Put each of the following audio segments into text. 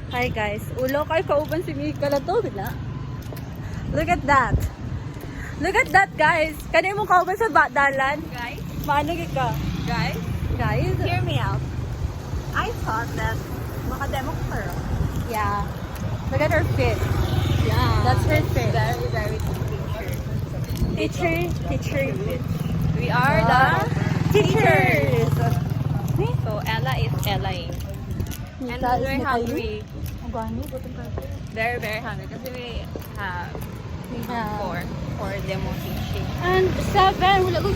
Hi guys, ulo kay kauban si Mika na to, bila. Look at that. Look at that guys. Kani mo kauban sa dalan? Guys, Maano ka? guys, Guys? hear me out. I thought that makademo ko pero. Yeah. Look at her fit. Yeah. That's her fit. Very, very teacher. Teacher fit. We are the teachers. So Ella is Ellaing. And Mika is we're Mika. hungry. Ang gani, gutom ka. Very, very hungry kasi we have Yeah. for demo teaching. And 7, wala ko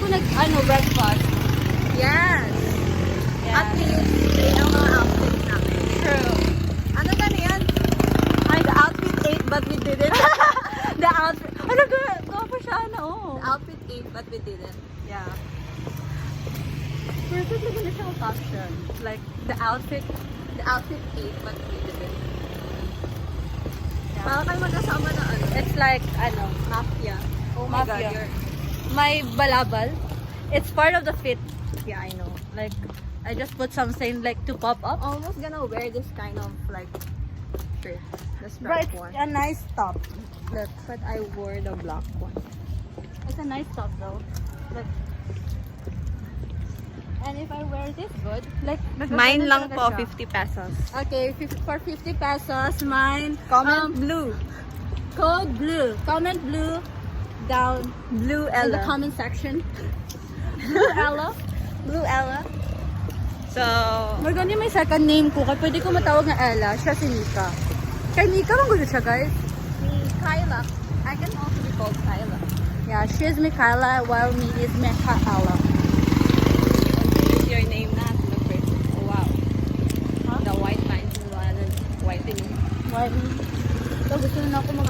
breakfast. Yes. Yeah. At least, ang mga outfits namin. True. Ano ba na yan? Ay, the outfit 8 but we didn't. The outfit. Ano ga pa siya na oh. The outfit 8 but we didn't. Yeah. Perfect na ganda siyang caption. Like, the outfit 8 but we didn't. Yeah. Para kayo magkasama na ano. It's like, Mafia. Oh my Mafia. God, you're... my balabal. It's part of the fit. Yeah, I know. Like, I just put something like to pop up. Almost gonna wear this kind of like shirt. The But striped it's one. a nice top. Look, But I wore the black one. it's a nice top though. Look. And if I wear this good, like, Mine lang nagkaganda po, siya. 50 pesos. Okay, for 50 pesos, mine. Comment blue. Code blue. Comment blue down Blue in the Ella. comment section. Blue Ella. Blue Ella. So, Maganda may second name ko. Kaya pwede ko matawag na Ella. Siya si Mika. Kay Mika, mang gusto siya, guys. si Kyla. I can also be called Kyla. Yeah, she is Michaela, while me is Michaela. Is your name not the first? Oh, wow. Huh? The white lines is whitening. Why me? So, gusto na ako mag